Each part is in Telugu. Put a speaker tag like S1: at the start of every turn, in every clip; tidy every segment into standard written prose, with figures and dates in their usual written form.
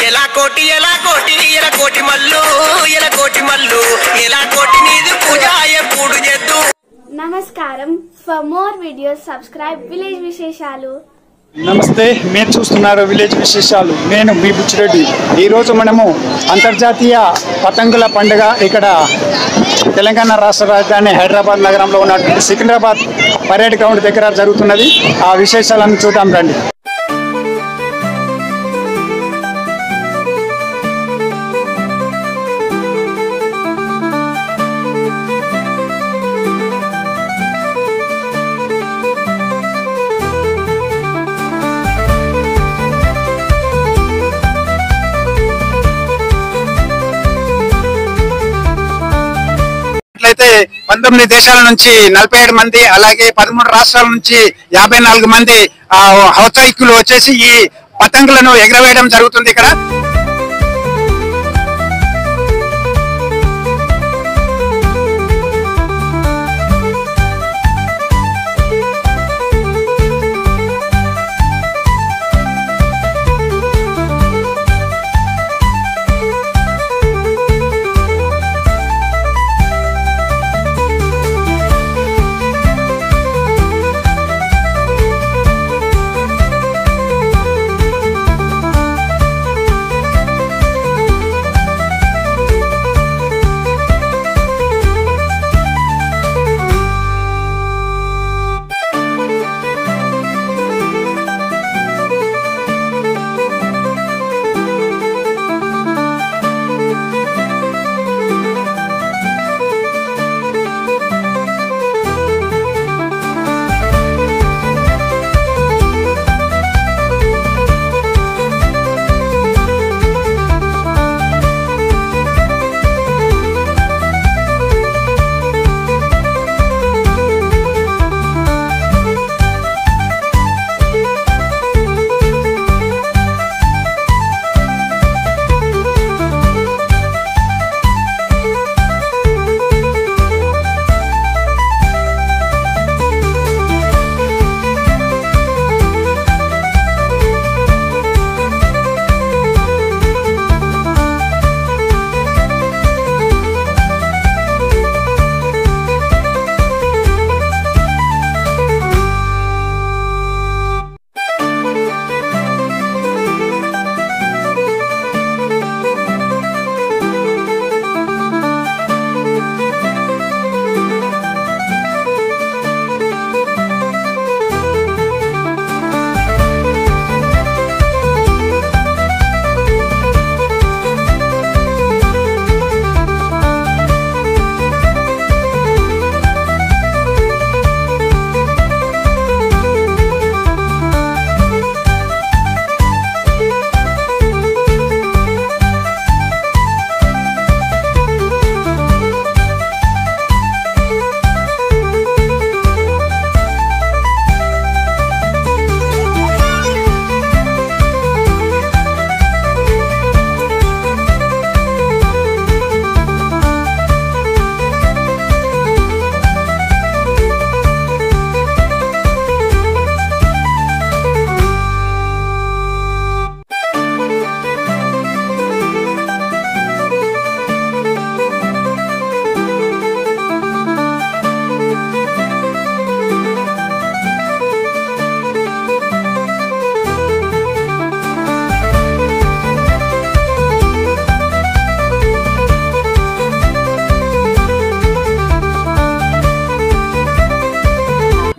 S1: ఎలా కోటి ఎలా కోటి ఎలా కోటి మల్లు ఎలా కోటి మల్లు ఎలా కోటి నీది పూజ ఎప్పుడు చేద్దు.
S2: నమస్కారం. For more videos subscribe village విశేషాలు.
S3: నమస్తే, మీరు చూస్తున్నారు విలేజ్ విశేషాలు. నేను మీ బుచ్చిరెడ్డి. ఈరోజు మనము అంతర్జాతీయ పతంగుల పండుగ ఇక్కడ తెలంగాణ రాష్ట్ర రాజధాని హైదరాబాద్ నగరంలో ఉన్నటువంటి సికింద్రాబాద్ పరేడ్ గ్రౌండ్ దగ్గర జరుగుతున్నది. ఆ విశేషాలను చూద్దాం రండి. అయితే 19 దేశాల నుంచి 47 మంది, అలాగే 13 రాష్ట్రాల నుంచి 54 మంది ఔత్సాహికులు వచ్చేసి ఈ పతంగులను ఎగరవేయడం జరుగుతుంది ఇక్కడ.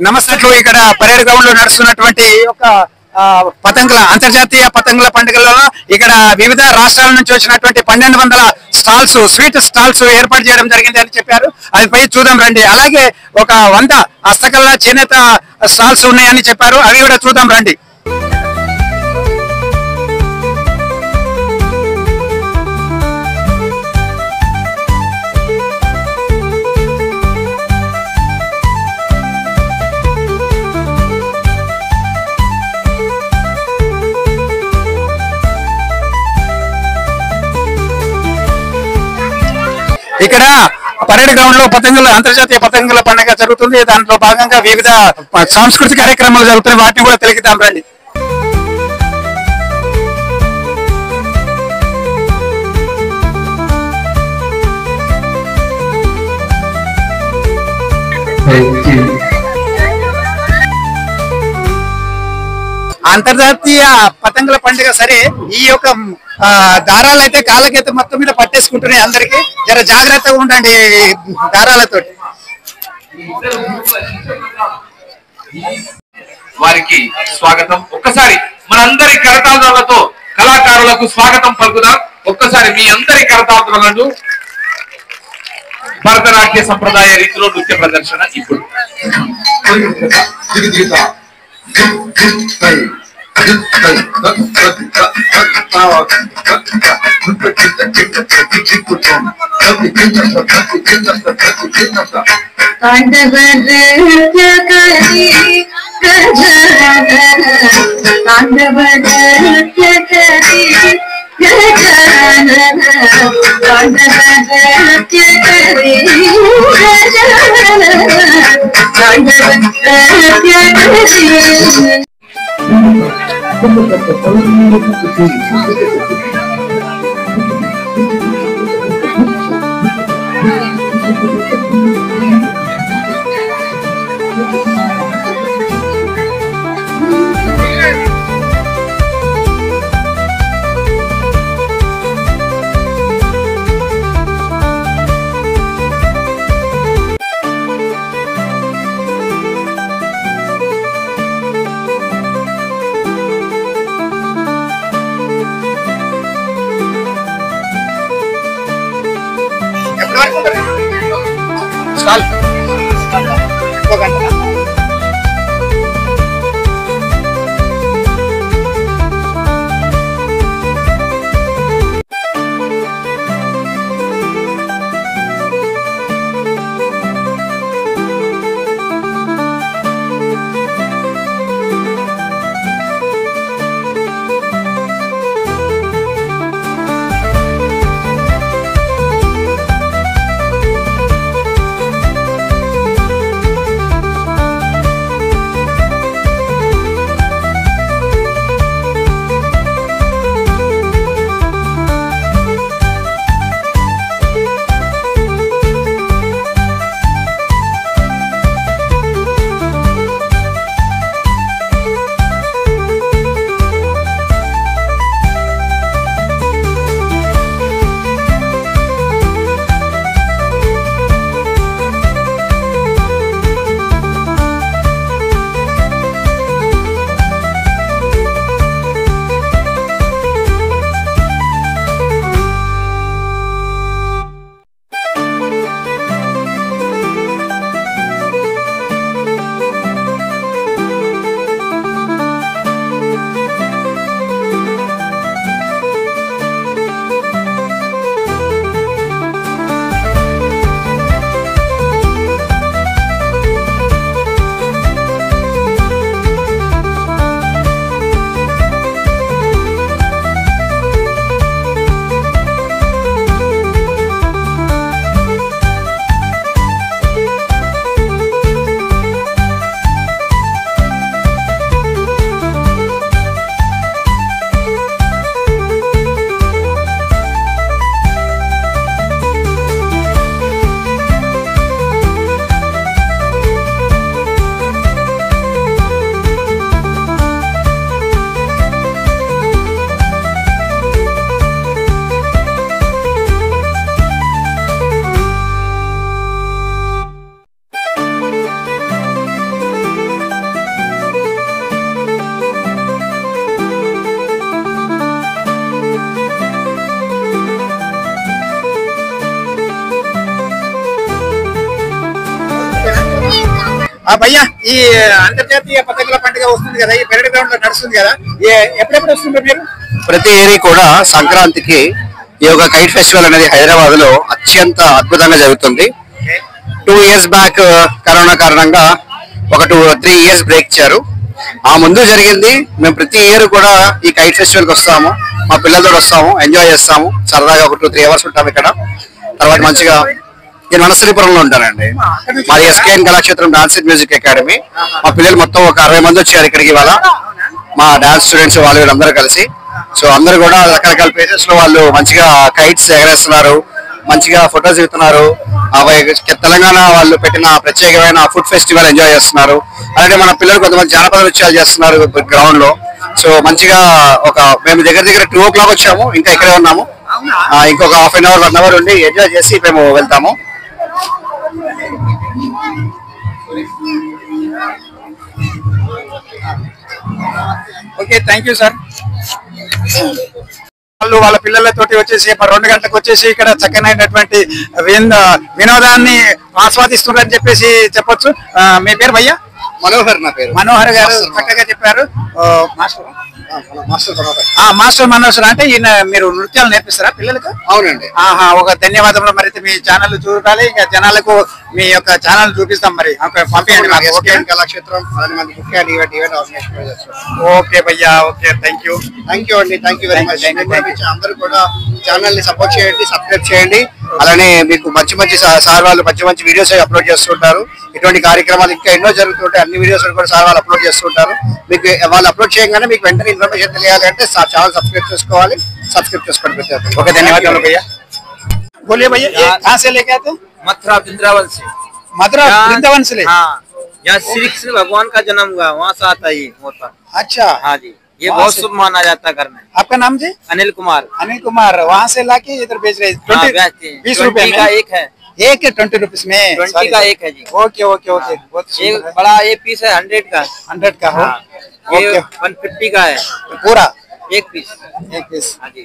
S3: నమస్తే. ఇక్కడ పరేడ్ గ్రౌండ్ లో నడుస్తున్నటువంటి ఒక అంతర్జాతీయ పతంగుల పండుగలలో ఇక్కడ వివిధ రాష్ట్రాల నుంచి వచ్చినటువంటి 1200 స్టాల్స్, స్వీట్ స్టాల్స్ ఏర్పాటు చేయడం జరిగింది అని చెప్పారు. అది పై చూద్దాం రండి. అలాగే ఒక 100 హస్తకళ చేనేత స్టాల్స్ ఉన్నాయని చెప్పారు. అవి కూడా చూద్దాం రండి. ఇక్కడ పరేడ్ గ్రౌండ్ లో అంతర్జాతీయ పతంగుల పండుగ జరుగుతుంది. దాంట్లో భాగంగా వివిధ సాంస్కృతిక కార్యక్రమాలు జరుగుతున్నాయి. వాటిని కూడా తెలియదాం రండి. అంతర్జాతీయ పతంగుల పండుగ సరే ఈ యొక్క దారాలు అయితే కాళ్ళకైతే మొత్తం మీద పట్టేసుకుంటున్నాయి. అందరికి జర జాగ్రత్తగా ఉండండి దారాలతో.
S4: వారికి స్వాగతం. ఒక్కసారి మనందరి కరతాళాలతో కళాకారులకు స్వాగతం పలుకుదాం. ఒక్కసారి మీ అందరి కరతాళాలను భరతనాట్య సంప్రదాయ రీతిలో నృత్య ప్రదర్శన ఇప్పుడు.
S3: భయ్యా ఈ అంతర్జాతీయ పతంగుల పండుగ వస్తుంది కదా, ఈ పెరడ్ గ్రౌండ్ లో నడుస్తుంది కదా, ఎప్పుడెప్పుడు వస్తుంది మీరు?
S5: ప్రతి ఏరి కూడా సంక్రాంతికి ఈ యొక్క కైట్ ఫెస్టివల్ అనేది హైదరాబాద్ లో అత్యంత అద్భుతంగా జరుగుతుంది. 2 years బ్యాక్ కరోనా కారణంగా ఒక 2-3 years బ్రేక్ ఇచ్చారు. ఆ ముందు జరిగింది. మేము ప్రతి ఇయర్ కూడా ఈ కైట్ ఫెస్టివల్ కి వస్తాము, మా పిల్లలతో వస్తాము, ఎంజాయ్ చేస్తాము, సరదాగా ఒక 2-3 hours ఉంటాము ఇక్కడ. తర్వాత మంచిగా నేను వనస్థలిపురంలో ఉంటానండి. మాది S K N Kalakshetram dance and music academy. మా పిల్లలు మొత్తం ఒక 60 మంది వచ్చారు ఇక్కడికి ఇవాళ, మా డాన్స్ స్టూడెంట్స్ వాళ్ళు వీళ్ళందరూ కలిసి. సో అందరూ కూడా రకరకాల ప్లేసెస్ లో వాళ్ళు మంచిగా కైట్స్ ఎగరేస్తున్నారు, మంచిగా ఫొటోస్ దిగుతున్నారు. తెలంగాణ వాళ్ళు పెట్టిన ప్రత్యేకమైన ఫుడ్ ఫెస్టివల్ ఎంజాయ్ చేస్తున్నారు. అలాగే మన పిల్లలు కొంతమంది జానపద నృత్యాలు చేస్తున్నారు గ్రౌండ్ లో. సో మంచిగా మేము దగ్గర 2 o'clock వచ్చాము, ఇంకా ఇక్కడే ఉన్నాము. ఇంకొక హాఫ్ అన్ అవర్ 1 hour ఉండి ఎంజాయ్ చేసి మేము వెళ్తాము.
S3: Okay, thank you sir. వాళ్ళు వాళ్ళ పిల్లలతోటి వచ్చేసి 2 గంటలకు వచ్చేసి ఇక్కడ చక్కనైనటువంటి వినోదాన్ని ఆస్వాదిస్తున్నారని చెప్పేసి చెప్పొచ్చు. మీ పేరు భయ్యా?
S5: మనోహర్ నా పేరు.
S3: మనోహర్ గారు చక్కగా చెప్పారు. మాస్టర్ మనోహర్ అంటే ఈయన మీరు నృత్యాలు నేర్పిస్తారా పిల్లలకు?
S5: అవునండి.
S3: ఒక ధన్యవాదములు. మరి మీ ఛానల్ చూడాలి, ఇంకా జనాలకు మీ యొక్క ఛానల్ చూపిస్తాం. మరి పంపించండి.
S5: కళాక్షేత్రం
S3: ఓకే భయ్యా, ఓకే, థ్యాంక్ యూ
S5: అండి. Thank you very much. అందరూ కూడా ఛానల్ ని సపోర్ట్ చేయండి, సబ్స్క్రైబ్ చేయండి. అలానే మీకు మంచి సార్ వాళ్ళు మంచి వీడియోస్ అప్లోడ్ చేస్తుంటారు. ఇటువంటి కార్యక్రమాలు ఇంకా ఎన్నో జరుగుతుంటాయి. అన్ని వీడియోస్ కూడా సార్ వాళ్ళు అప్లోడ్ చేస్తుంటారు. మీకు వాళ్ళు అప్లోడ్ చేయగానే మీకు వెంటనే ఇన్ఫర్మేషన్ తెలియాలి అంటే ఛానల్ సబ్స్క్రైబ్ చేసుకోవాలి. సబ్స్క్రైబ్ చేసుకోండి.
S3: ఓకే, ధన్యవాదాలు భయ్యా. बोलिए भैया, ये कहाँ से लेके आते?
S6: मथुरा वृंदावन से।
S3: मथुरा वृंदावन से ले?
S6: हाँ, यहाँ श्री कृष्ण भगवान का जन्म हुआ, वहाँ से आता है होता।
S3: अच्छा,
S6: हाँ जी, ये बहुत शुभ माना जाता है घर में।
S3: आपका नाम जी?
S6: अनिल कुमार।
S3: अनिल कुमार, वहाँ से लाके इधर बेच रहे? 20 रुपए
S6: का एक है।
S3: एक है 20 रुपीज में?
S6: 20 का एक है जी।
S3: ओके ओके ओके, बहुत
S6: एक बड़ा ये पीस है 100 का।
S3: 100 का हो?
S6: ये 150 का है
S3: पूरा
S6: एक पीस। हाँ जी,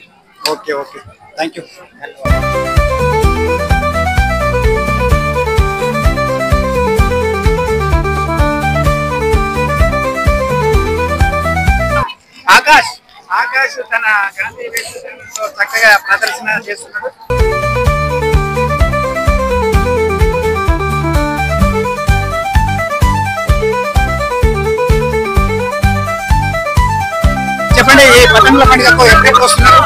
S3: okay okay, thank you. Akash తన గాంధీ వేషంలో చక్కగా ప్రదర్శన చేస్తున్నాడు. చెప్పండి, ఈ పతంగుల పండుగకు ఎప్పుడు వస్తున్నారు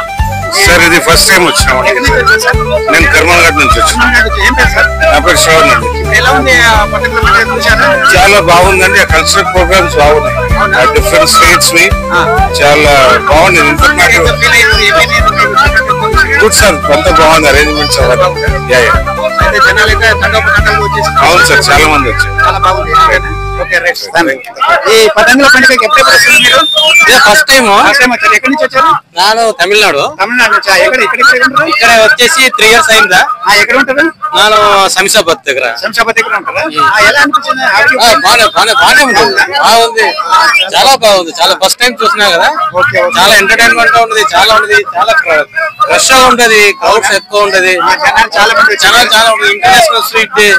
S7: సార్? ఇది ఫస్ట్ టైం వచ్చినాము. నేను కర్మల్ఘాట్ నుంచి వచ్చాను.
S3: ఏం పేరు సార్?
S7: నా పేరు శ్రవణ్ అండి.
S3: ఎలా ఉంది ఆ పతంగుల పండుగ చూసారా?
S7: చాలా బాగుందండి. ఆ కల్చరల్ ప్రోగ్రామ్స్ బాగున్నాయి. డిఫరెంట్ స్టేట్స్ ని చాలా బాగుంది. గుడ్ సార్, అంతా బాగుంది. అరేంజ్మెంట్స్ అవును సార్, చాలా మంది వచ్చారు.
S3: చాలా బాగుంది. ఈ పతంగుల పండుగకి ఎప్పుడు వస్తుంది మీరు?
S6: ఫస్ట్ టైం
S3: వచ్చారు. ఎక్కడి నుంచి వచ్చారు?
S6: ನಾನು తమిళనాడు.
S3: తమిళనాడు నుంచి.
S6: ఇక్కడ వచ్చేసి 3 years అయిందా.
S3: ఎక్కడ ఉంటారు?
S6: ನಾನು శంషాబాద్ దగ్గర.
S3: శంషాబాద్ దగ్గర ఉంటారా? ఎలా అనిపించింది?
S6: బాగానే ఉంటుంది. బాగుంది, చాలా బాగుంది. చాలా ఫస్ట్ టైం చూసినా కదా. చాలా ఎంటర్టైన్మెంట్ గా ఉంటది. చాలా రష్ గా ఉంటది. క్రౌడ్స్ ఎక్కువ ఉంటది.
S3: చాలా మంది
S6: చాలా ఉంటది. International street day